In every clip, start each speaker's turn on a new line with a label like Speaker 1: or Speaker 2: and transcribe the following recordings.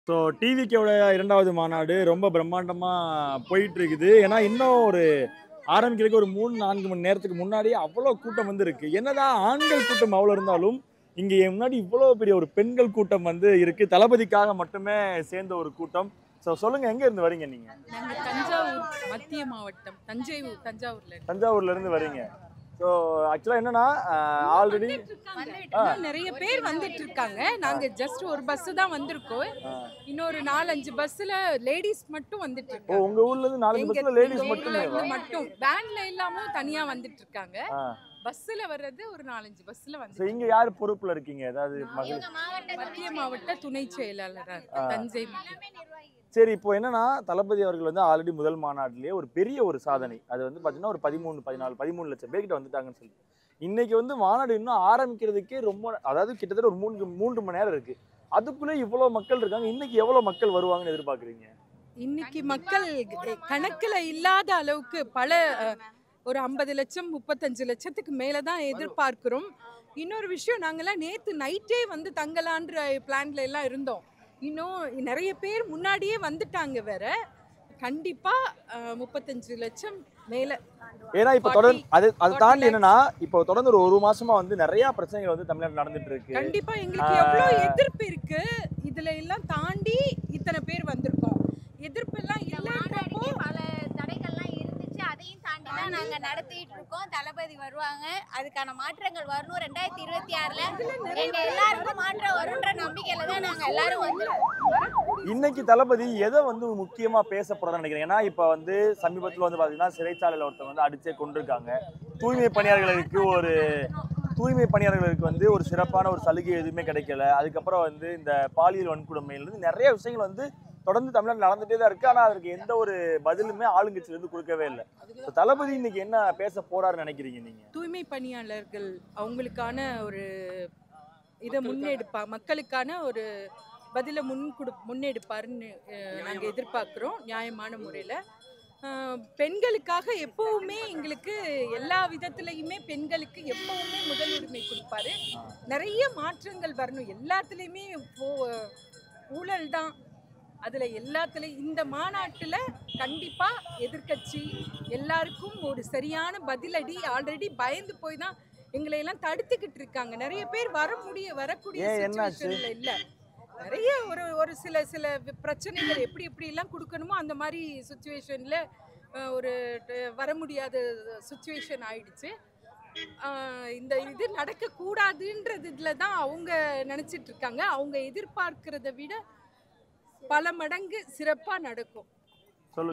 Speaker 1: So டிவிக்கோட 2வது மாநாடு ரொம்ப பிரம்மாண்டமா போயிட்டு இருக்குது. ஏன்னா இன்னும் ஒரு ஆரம்பிக்கிறதுக்கு ஒரு 3-4 மணி நேரத்துக்கு முன்னாடியே அவ்வளோ கூட்டம் வந்து இருக்கு. என்னதான் ஆண்கள் கூட்டம் அவ்வளோ இருந்தாலும் இங்க என் முன்னாடி இவ்வளோ பெரிய ஒரு பெண்கள் கூட்டம் வந்து இருக்கு. தளபதிக்காக மட்டுமே சேர்ந்த ஒரு கூட்டம். ஸோ சொல்லுங்க, எங்க இருந்து வரீங்க நீங்க?
Speaker 2: நாங்க தஞ்சாவூர் மத்திய மாவட்டம் தஞ்சாவூர்ல இருந்து.
Speaker 1: தஞ்சாவூர்ல இருந்து வரீங்க. ஸோ ஆக்சுவலா என்னன்னா ஆல்ரெடி
Speaker 2: இன்னும் நிறைய பேர் வந்துட்டு இருக்காங்க. நாங்க ஜஸ்ட் ஒரு பஸ் தான் வந்திருக்கோம். இன்னொரு 4-5 பஸ்ல லேடிஸ் மட்டும் வந்துட்டு
Speaker 1: ஓ,
Speaker 2: இருக்காங்க.
Speaker 1: உங்க ஊர்ல இருந்து 4 பஸ்ல லேடிஸ் மட்டுமே
Speaker 2: மட்டும் வேன்ல இல்லாம தனியா வந்துட்டு இருக்காங்க. பஸ்ல வர்றது ஒரு 4-5 பஸ்ல வந்து.
Speaker 1: இங்க யார் பொறுப்புல இருக்கீங்க? அதாவது
Speaker 2: மத்திய மாவட்ட துணை செயலாளரா தஞ்சை.
Speaker 1: சரி, இப்போ என்னன்னா தளபதி அவர்கள் வந்து ஆல்ரெடி முதல் மாநாட்டிலேயே ஒரு பெரிய ஒரு சாதனை. அது வந்து பாத்தீங்கன்னா ஒரு 13 லட்சம் பேர்கிட்ட வந்துட்டாங்கன்னு சொல்லி. இன்னைக்கு வந்து மாநாடு இன்னும் ஆரம்பிக்கிறதுக்கே ரொம்ப, அதாவது கிட்டத்தட்ட ஒரு 3 மணி நேரம் இருக்கு. அதுக்குள்ளே இவ்வளவு மக்கள் இருக்காங்க. இன்னைக்கு எவ்வளவு மக்கள் வருவாங்கன்னு எதிர்பார்க்குறீங்க?
Speaker 2: இன்னைக்கு மக்கள் கணக்குல இல்லாத அளவுக்கு ஒரு 50 லட்சம் 35 லட்சத்துக்கு மேலதான் எதிர்பார்க்கிறோம். இன்னொரு விஷயம், நாங்கெல்லாம் நேத்து நைட்டே வந்து தங்கலான்ற பிளான்ல எல்லாம் இருந்தோம். இன்னும் நிறைய பேர் முன்னாடியே வந்துட்டாங்க வேற. கண்டிப்பா 35 லட்சம் மேல.
Speaker 1: ஏன்னா இப்ப தொடர்ந்து அது தாண்டி என்னன்னா இப்போ தொடர்ந்து ஒரு மாசமா வந்து நிறைய பிரச்சனைகள் வந்து தமிழ்நாட்டில் நடந்துட்டு இருக்கு.
Speaker 2: கண்டிப்பா எங்களுக்கு எவ்வளவு எதிர்ப்பு இருக்கு. இதுல எல்லாம் தாண்டி இத்தனை பேர் வந்திருக்கோம். எதிர்ப்பு எல்லாம் இல்லைன்றப்போ
Speaker 3: பல தடைகள்லாம் இருந்துச்சு. அதையும் தாண்டி தான் நாங்க நடத்திட்டு இருக்கோம். தளபதி வருவாங்க, அதுக்கான மாற்றங்கள் வரணும். 2026ல எங்க எல்லாருக்கும் மாற்றம் வரும்ன்ற நம்பிக்கையில தான் நாங்க எல்லாரும் வந்திருக்கோம்.
Speaker 1: இன்னைக்கு தளபதி எதை வந்து முக்கியமா பேச போறாருன்னு நினைக்கிறேன்? ஏன்னா இப்ப வந்து சமீபத்துல வந்து பாத்தீங்கன்னா சிறைச்சாலையில ஒருத்தவங்க வந்து அடிச்சே கொண்டிருக்காங்க. தூய்மை பணியாளர்களுக்கு வந்து ஒரு சிறப்பான ஒரு சலுகை எதுவுமே கிடைக்கல. அதுக்கப்புறம் வந்து இந்த பாலியல் வன்கொடுமையில இருந்து நிறைய விஷயங்கள் வந்து தொடர்ந்து தமிழ்நாடு நடந்துட்டே தான் இருக்கு. ஆனா அதுக்கு எந்த ஒரு பதிலுமே ஆளுங்கட்சியில இருந்து கொடுக்கவே இல்லை. தளபதி இன்னைக்கு என்ன பேச போறாருன்னு நினைக்கிறீங்க நீங்க?
Speaker 2: தூய்மை பணியாளர்கள் அவங்களுக்கான ஒரு இதை மக்களுக்கான ஒரு பதில முன்னெடுப்பாருன்னு நாங்க எதிர்பார்க்கிறோம். நியாயமான முறையில பெண்களுக்காக எப்பவுமே எங்களுக்கு எல்லா விதத்திலையுமே பெண்களுக்கு எப்பவுமே முதலுரிமை கொடுப்பாரு. நிறைய மாற்றங்கள் வரணும். எல்லாத்துலயுமே ஊழல் தான். அதுல எல்லாத்துலயும் இந்த மாநாட்டுல கண்டிப்பா எதிர்கட்சி எல்லாருக்கும் ஒரு சரியான பதிலடி. ஆல்ரெடி பயந்து போய் தான் எங்களை எல்லாம் தடுத்துக்கிட்டு இருக்காங்க. நிறைய பேர் வரக்கூடிய சிச்சுவேஷன்ல இல்ல. நிறைய ஒரு சில பிரச்சனைகள் எப்படி எல்லாம் கொடுக்கணுமோ அந்த மாதிரி சிச்சுவேஷன்ல ஒரு வர முடியாத சிச்சுவேஷன் ஆயிடுச்சு. இந்த இது நடக்க கூடாதுன்றதுல தான் அவங்க நினைச்சிட்டு இருக்காங்க. அவங்க எதிர்பார்க்கிறத விட பல மடங்கு சிறப்பா நடக்கும்.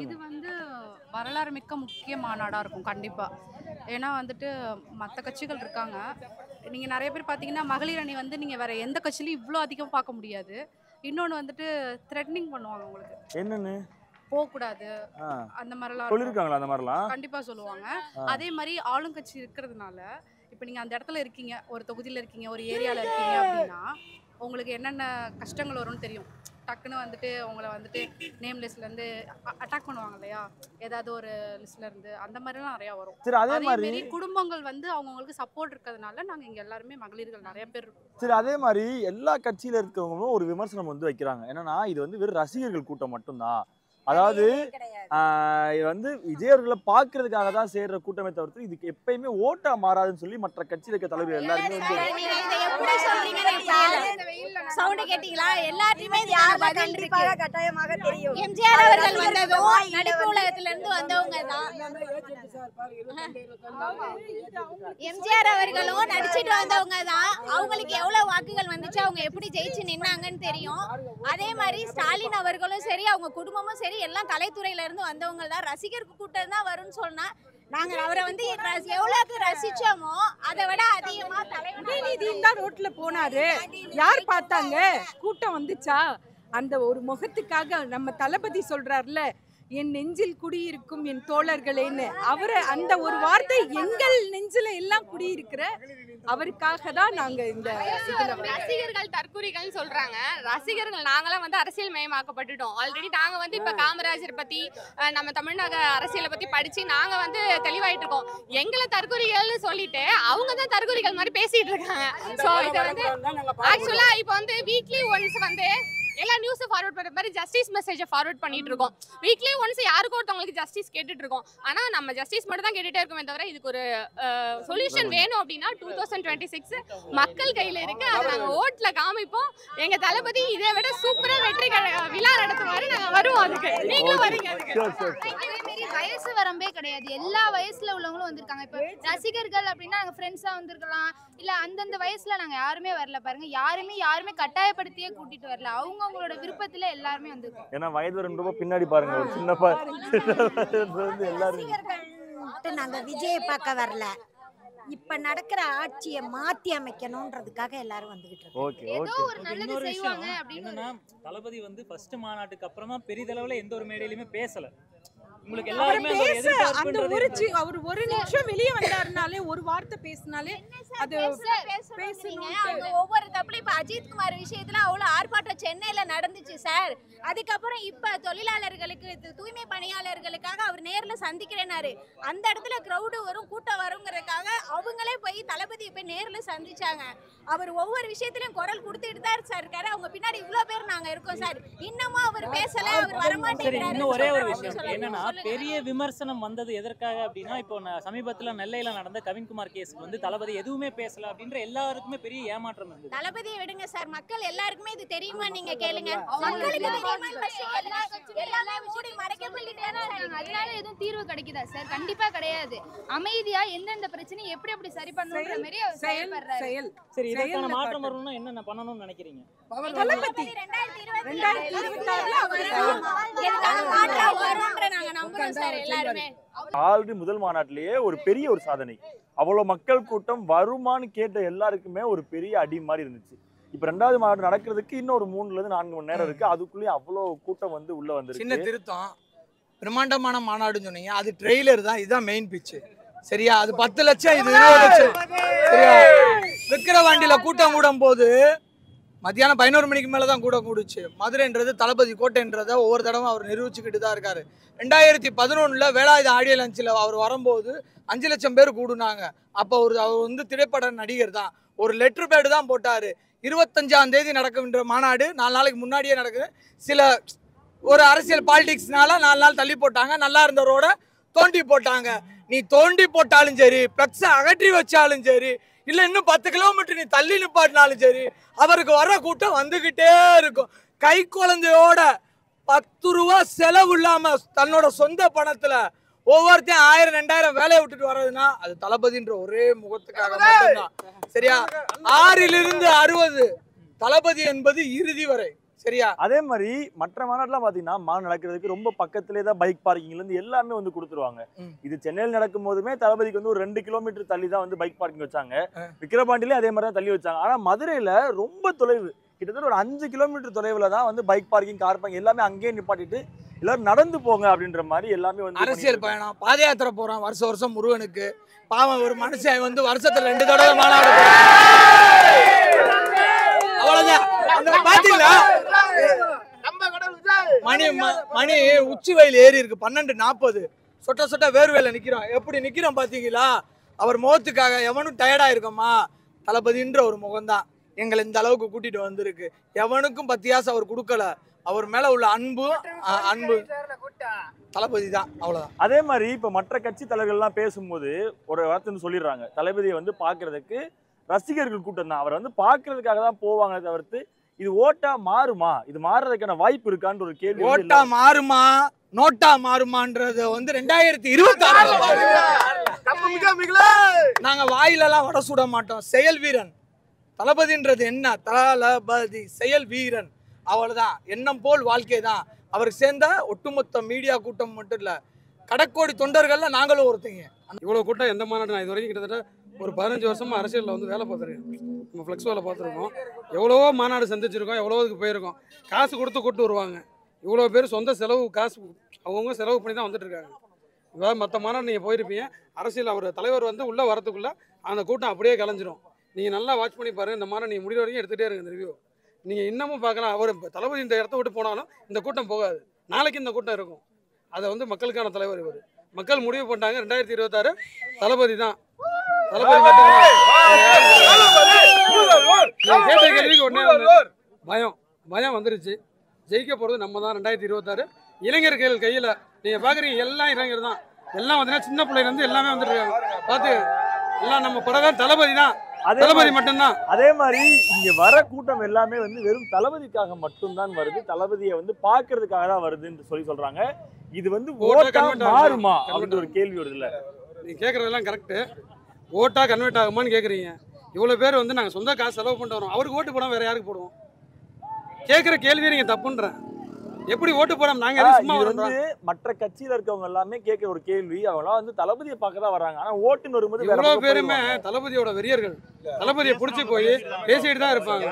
Speaker 4: இது வந்து வரலாறு மிக்க முக்கிய மாநாடா இருக்கும் கண்டிப்பா. ஏன்னா வந்துட்டு மற்ற கட்சிகள் இருக்காங்க. நீங்க நிறைய பேர் பாத்தீங்கன்னா மகளிர் அணி வந்து நீங்க வேற எந்த கட்சியிலும் இவ்வளோ அதிகம் பார்க்க முடியாது. இன்னொன்று வந்துட்டு த்ரெட்னிங் பண்ணுவாங்க. உங்களுக்கு என்னன்னு போகக்கூடாது அந்த மாதிரிலாம்
Speaker 1: சொல்லிருக்காங்களா? அந்த மாதிரிலாம்
Speaker 4: கண்டிப்பா சொல்லுவாங்க. அதே மாதிரி ஆளுங்கட்சி இருக்கிறதுனால இப்போ நீங்க அந்த இடத்துல இருக்கீங்க, ஒரு தொகுதியில் இருக்கீங்க, ஒரு ஏரியாவில் இருக்கீங்க அப்படின்னா உங்களுக்கு என்னென்ன கஷ்டங்கள் வரும்னு தெரியும். டக்குன்னு வந்துட்டு உங்களை வந்துட்டு நேம் லிஸ்ட்லேருந்து அட்டாக் பண்ணுவாங்க இல்லையா, ஏதாவது ஒரு லிஸ்ட்லேருந்து அந்த மாதிரிலாம் நிறையா வரும்.
Speaker 1: சரி, அதே மாதிரி
Speaker 4: குடும்பங்கள் வந்து அவங்களுக்கு சப்போர்ட் இருக்கிறதுனால நாங்கள் இங்கே எல்லாருமே மகளிர்கள் நிறைய பேர் இருக்கோம்.
Speaker 1: சரி, அதே மாதிரி எல்லா கட்சியில் இருக்கிறவங்களும் ஒரு விமர்சனம் வந்து வைக்கிறாங்க. என்னன்னா இது வந்து வெறும் ரசிகர்கள் கூட்டம் மட்டும்தான். அதாவது வந்து விஜய் அவர்களை பாக்குறதுக்காக தான் சேர்ற கூட்டமே தவிர்த்து இதுக்கு எப்பயுமே ஓட்டா மாறாதுன்னு சொல்லி மற்ற கட்சியில இருக்க தலைவர் எல்லாருமே
Speaker 3: சவுண்ட் கேட்டீங்களா? எல்லாத்தையுமே கட்டாயமாக தெரியும். எம்ஜிஆர் அவர்கள் வந்ததும் நடிப்பு உலகத்துல இருந்து வந்தவங்க தான். எம்ஜிஆர் அவர்களும் நடிச்சிட்டு வந்தவங்க தான். அவங்களுக்கு எவ்வளவு வாக்குகள் வந்துச்சு, அவங்க எப்படி ஜெயிச்சு நின்னாங்கன்னு தெரியும். அதே மாதிரி ஸ்டாலின் அவர்களும் சரி, அவங்க குடும்பமும் சரி, எல்லாம் கலைத்துறையில இருந்து வந்தவங்க தான். ரசிகர் கூட்டம் தான் வரும்னு சொன்னா நாங்க அவரை வந்து எவ்வளவுக்கு ரசிச்சோமோ அதை விட அதிகமா
Speaker 2: உதயநிதியும் தான் ரோட்ல போனாரு. யார் பார்த்தாங்க? கூட்டம் வந்துச்சா? அந்த ஒரு முகத்துக்காக நம்ம தளபதி சொல்றாருல, என் நெஞ்சில் குடியிருக்கும் என் தோழர்களேன்னு. அவரை அந்த ஒரு வார்த்தை எங்கள் நெஞ்சில எல்லாம் குடியிருக்கிற அவருக்காக தான் நாங்க இந்த
Speaker 5: ரசிகர்கள் தற்குறிகள் சொல்றாங்க. ரசிகர்கள் நாங்களாம் வந்து அரசியல் மயமாக்கப்பட்டுட்டோம். ஆல்ரெடி நாங்க வந்து இப்ப காமராஜர் பத்தி நம்ம தமிழ்நாடு அரசியலை பத்தி படிச்சு நாங்க வந்து தெளிவாயிட்டு இருக்கோம். எங்களை தற்குறிகள்னு சொல்லிட்டு அவங்க தான் தற்குறிகள் மாதிரி பேசிட்டு இருக்காங்க. ஸோ இதை வந்து ஆக்சுவலா இப்போ வந்து வீக்லி ஒன்ஸ் வந்து எல்லா நியூஸை ஃபார்வர்ட் பண்ணுற மாதிரி ஜஸ்டிஸ் மெசேஜை ஃபார்வர்ட் பண்ணிட்டு இருக்கோம். வீக்லி ஒன்ஸ் யாருக்கும் ஒருத்தவங்களுக்கு ஜஸ்டிஸ் கேட்டுட்டு இருக்கோம். ஆனால் நம்ம ஜஸ்டிஸ் மட்டும் தான் கேட்டுட்டே இருக்கோமே தவிர இதுக்கு ஒரு சொல்யூஷன் வேணும் அப்படின்னா 2026 மக்கள் கையில் இருக்கு. அதை நாங்கள் ஓட்டில் காமிப்போம். எங்கள் தளபதி இதை விட சூப்பராக வெற்றி விழா நடத்துவாரு. நாங்கள் வருவோம். அதுக்கு நீங்களும் வரீங்க.
Speaker 6: வயசு வரம்பே கிடையாது. எல்லா வயசுல உள்ளவங்களும் வந்திருக்காங்க. இப்போ ரசிகர்கள் அப்படின்னா நாங்க ஃப்ரெண்ட்ஸா வந்திருக்கலாம், இல்ல அந்தந்த வயசுல நாங்க யாருமே வரல. பாருங்க, யாருமே கட்டாயப்படுத்தியே கூட்டிட்டு வரல. அவங்களோட விருப்பத்துல எல்லாருமே வந்திருக்கோம்.
Speaker 1: ஏன்னா வயது வரும் ரொம்ப பின்னாடி பாருங்க, ஒரு சின்ன எல்லாரும்
Speaker 7: நாங்க விஜயை பார்க்க வரல. இப்ப நடக்கிற ஆட்சியை மாத்தி அமைக்கணும்ன்றதுக்காக எல்லாரும் வந்துகிட்டு இருக்கோம்.
Speaker 6: ஏதோ ஒரு நல்லது செய்வாங்க அப்படின்னு.
Speaker 8: தளபதி வந்து ஃபர்ஸ்ட் மாநாட்டுக்கு அப்புறமா பெரிதளவுல எந்த ஒரு மேடையிலுமே பேசல. உங்களுக்கு
Speaker 2: அவர்
Speaker 8: எல்லாருமே
Speaker 2: அந்த அவர் ஒரு நிமிஷம் வெளியே வந்தாருனாலே, ஒரு வார்த்தை பேசினாலே அது
Speaker 3: பேசணும். ஒவ்வொரு தப்புல இப்ப அஜித் குமார் விஷயத்துல அவ்வளவு ஆர்ப்பாட்டம் சென்னையில நடந்துச்சு சார். அதுக்கப்புறம் இப்ப தொழிலாளர்களுக்கு தூய்மை பணியாளர்களுக்காக அவர் நேர்ல சந்திக்கிறேனாரு. அந்த இடத்துல கிரௌடு வரும், கூட்டம் வருங்கிறதுக்காக அவங்களே போய் தளபதியை போய் நேர்ல சந்திச்சாங்க. அவர் ஒவ்வொரு விஷயத்திலும் குரல் கொடுத்துட்டு தான் சார் இருக்காரு. அவங்க பின்னாடி இவ்வளவு பேர் நாங்க இருக்கோம் சார். இன்னமும் அவர் பேசல, அவர் வரமாட்டேங்கிறாரு.
Speaker 8: இன்னும் ஒரே ஒரு விஷயம் என்னன்னா, பெரிய விமர்சனம் வந்தது எதற்காக அப்படின்னா, இப்போ சமீபத்துல நெல்லையில நடந்த கவின்குமார் கேஸுக்கு வந்து தளபதி எதுவுமே பேசல அப்படின்ற எல்லாருக்குமே பெரிய ஏமாற்றம் இருந்தது.
Speaker 3: தளபதியை விடுங்க சார், மக்கள் எல்லாருக்குமே இது தெரியுமா? நீங்க கேளுங்க. மக்களுக்கு எல்லாமே மூடி மறைக்கப்பட்டுட்டேனா இருக்காங்க.
Speaker 6: அதனால எதுவும் தீர்வு கிடைக்குதா சார்? கண்டிப்பா கிடையாது. அமைதியா எந்தெந்த பிரச்சனையை எப்படி சரி பண்ணணும்ன்ற மாதிரி அவர் செயல்படுறாரு.
Speaker 8: சரி, இதற்கான மாற்றம் வரணும்னா என்னென்ன பண்ணணும்னு நினைக்கிறீங்க?
Speaker 2: தளபதி
Speaker 3: 2026
Speaker 1: ஆல்ரெடி முதல் மாநாட்டிலேயே ஒரு பெரிய ஒரு சாதனை. அவ்வளவு மக்கள் கூட்டம் வருமானு கேட்ட எல்லாருக்குமே ஒரு பெரிய அடி மாதிரி இருந்துச்சு. இப்ப 2வது மாநாடு நடக்கிறதுக்கு இன்னும் ஒரு 3 to 4 மணி நேரம் இருக்கு. அதுக்குள்ளேயே அவ்வளவு கூட்டம் வந்து உள்ள வந்துருக்கு.
Speaker 9: சின்ன திருத்தம், பிரம்மாண்டமான மாநாடுன்னு சொன்னீங்க, அது ட்ரெய்லர் தான், இதுதான் மெயின் பிச்சு. சரியா? அது 10 லட்சம், இது 20 லட்சம். சரியா? விக்கிரவாண்டியில கூட்டம் கூடும் போது மத்தியானம் 11 மணிக்கு மேலே தான் கூடுச்சு. மதுரைன்றது தளபதி கோட்டைன்றதை ஒவ்வொரு தடவை அவர் நிரூபிச்சுக்கிட்டு தான் இருக்காரு. 2011 வேலாயுத ஆடியோ லஞ்சில் அவர் வரும்போது 5 லட்சம் பேர் கூடுனாங்க. அப்போ அவர் வந்து திரைப்பட நடிகர் தான். ஒரு லெட்டர் பேடு தான் போட்டார். 25ஆம் தேதி நடக்கின்ற மாநாடு 4 நாளைக்கு முன்னாடியே நடக்குது. சில ஒரு அரசியல் பாலிடிக்ஸ்னால 4 நாள் தள்ளி போட்டாங்க. நல்லா இருந்த ரோட தோண்டி போட்டாங்க. நீ தோண்டி போட்டாலும் சரி, பிளக்ஸை அகற்றி வச்சாலும் சரி, இல்லை இன்னும் 10 கிலோமீட்டர் நீ தள்ளி நிப்பாட்டினாலும் சரி, அவருக்கு வர கூட்டம் வந்துகிட்டே இருக்கும். கை குழந்தையோட 10 ரூபா செலவு இல்லாம தன்னோட சொந்த பணத்துல ஒவ்வொருத்தையும் 1000-2000 வேலையை விட்டுட்டு வர்றதுன்னா அது தளபதின்ற ஒரே முகத்துக்காக மட்டும்தான். சரியா? 6 to 60 தளபதி என்பது இறுதி வரை. சரியா?
Speaker 1: அதே மாதிரி மற்ற மாநாட்டுலாம் பாத்தீங்கன்னா மாநாடு நடக்கிறதுக்கு ரொம்ப பக்கத்திலே தான் பைக் பார்க்கிங்ல இருந்து எல்லாமே வந்து கொடுத்துருவாங்க. இது சென்னையில் நடக்கும் போதுமே தளபதிக்கு வந்து ஒரு 2 கிலோமீட்டர் தள்ளி தான் வந்து பைக் பார்க்கிங் வச்சாங்க. விக்கிரபாண்டியிலே அதே மாதிரி தான் தள்ளி வச்சாங்க. ஆனா மதுரையில ரொம்ப தொலைவு, கிட்டத்தட்ட ஒரு 5 கிலோமீட்டர் தொலைவுல தான் வந்து பைக் பார்க்கிங், கார் பார்க்கிங் எல்லாமே அங்கேயே நிப்பாட்டிட்டு எல்லாரும் நடந்து போங்க அப்படின்ற மாதிரி எல்லாமே வந்து
Speaker 9: அரசியல் பயணம், பாத யாத்திரை போறோம் வருஷம் முருகனுக்கு. பாவம் ஒரு மனுஷன் வந்து வருஷத்துல 2 தடவை மாநாடு. அவ்வளவுதான். பாத்தீங்களா? மணி உச்சி வயல் ஏறி இருக்கு 12:40. சொட்ட வேர்வையில நிக்கிறோம். எப்படி நிக்கிறோம் பாத்தீங்களா? அவர் முகத்துக்காக எவனும் டயர்டா இருக்கோமா? தளபதின்ற ஒரு முகம்தான் எங்களை இந்த அளவுக்கு கூட்டிட்டு வந்திருக்கு. எவனுக்கும் 10 காசு அவர் கொடுக்கல. அவர் மேல உள்ள அன்பு தளபதி தான். அவ்வளவுதான்.
Speaker 1: அதே மாதிரி இப்ப மற்ற கட்சி தலைவர்கள்லாம் பேசும்போது ஒரு வார்த்தை சொல்லிடுறாங்க, தளபதியை வந்து பாக்குறதுக்கு ரசிகர்கள் கூட்டம் தான், அவர் வந்து பாக்குறதுக்காக தான் போவாங்க தவிர்த்து இது ஓட்டா மாறுமா, இது மாறுறதுக்கான வாய்ப்பு இருக்கான்ற ஒரு கேள்வி.
Speaker 9: ஓட்டா மாறுமா நோட்டா மாறுமான்றது வந்து 2026 நாங்க வாயிலெல்லாம் வட சுட மாட்டோம். செயல் வீரன் தளபதின்றது என்ன? தளபதி செயல் வீரன், அவ்வளவுதான். எண்ணம் போல் வாழ்க்கை தான். அவருக்கு சேர்ந்த ஒட்டுமொத்த மீடியா கூட்டம் மட்டும் இல்ல, கடற்கோடி தொண்டர்கள்ல நாங்களும் ஒருத்தங்க.
Speaker 10: இவ்வளவு கூட்டம் எந்த மாநாடு நான் இது வரைக்கும் கிட்டத்தட்ட ஒரு 15 வருஷமா அரசியலில் வந்து வேலை பார்த்துருக்கேன். நம்ம ஃப்ளெக்ஸ் வேலை பார்த்துருக்கோம். எவ்வளவோ மாநாடு சந்திச்சிருக்கோம், எவ்வளோதுக்கு போயிருக்கோம். காசு கொடுத்து கூட்டு வருவாங்க. இவ்வளோ பேர் சொந்த செலவு காசு அவங்கவுங்க செலவு பண்ணி தான் வந்துட்டு இருக்காங்க. இதாவது மற்ற மாநாடு நீங்கள் போயிருப்பீங்க. அரசியல் அவர் தலைவர் வந்து உள்ளே வரத்துக்குள்ளே அந்த கூட்டம் அப்படியே கலைஞ்சிரும். நீங்கள் நல்லா வாட்ச் பண்ணி பாருங்கள். இந்த மாநாடு நீங்கள் முடிவு வரைக்கும் எடுத்துகிட்டே இருங்க. இந்த ரிவ்யூ நீங்கள் இன்னமும் பார்க்கலாம். அவர் தளபதி இந்த இடத்த விட்டு போனாலும் இந்த கூட்டம் போகாது. நாளைக்கு இந்த கூட்டம் இருக்கும். அதை வந்து மக்களுக்கான தலைவர் இவர். மக்கள் முடிவு பண்ணிட்டாங்க 2026 தளபதி தான். தளபதி கேட்ட கேள்விக்கு உடனே பயம் வந்துருச்சு. ஜெயிக்க போகிறது நம்ம தான் 2026 இளைஞர்கள் கையில். நீங்கள் பார்க்குறீங்க எல்லாம் இளைஞர் தான், எல்லாம் பார்த்தீங்கன்னா சின்ன பிள்ளைலேருந்து எல்லாமே வந்துட்டு பார்த்து எல்லாம் நம்ம படம் தளபதி தான், தளபதி மட்டும்தான்.
Speaker 1: அதே மாதிரி இங்க வர கூட்டம் எல்லாமே வந்து வெறும் தளபதிக்காக மட்டும்தான் வருது, தளபதியை வந்து பாக்குறதுக்காக தான் வருதுன்னு சொல்றாங்க. இது வந்து ஓட்டா மாறுமா அப்படின்ற ஒரு கேள்வி வருது இல்ல?
Speaker 10: நீங்க கேட்கறதெல்லாம் கரெக்ட். ஓட்டா கன்வெர்ட் ஆகுமான்னு கேட்குறீங்க. இவ்வளோ பேர் வந்து நாங்கள் சொந்த காசு செலவு பண்ணிட்டு வரோம், அவருக்கு ஓட்டு போடாம வேற யாருக்கு போடுவோம்? கேட்குற கேள்வியை நீங்க தப்புன்றேன். எப்படி ஓட்டு போடாம நாங்க சும்மா
Speaker 1: வந்து மற்ற கட்சியில இருக்கவங்க எல்லாமே கேட்கிற ஒரு கேள்வி, அவங்களாம் வந்து தளபதியை பார்க்க தான் வராங்க, ஆனா ஓட்டுன்னு வரும்போது
Speaker 10: எவ்வளவு பேருமே தளபதியோட வெறியர்கள், தளபதியை பிடிச்சி போய் பேசிட்டு தான் இருப்பாங்க.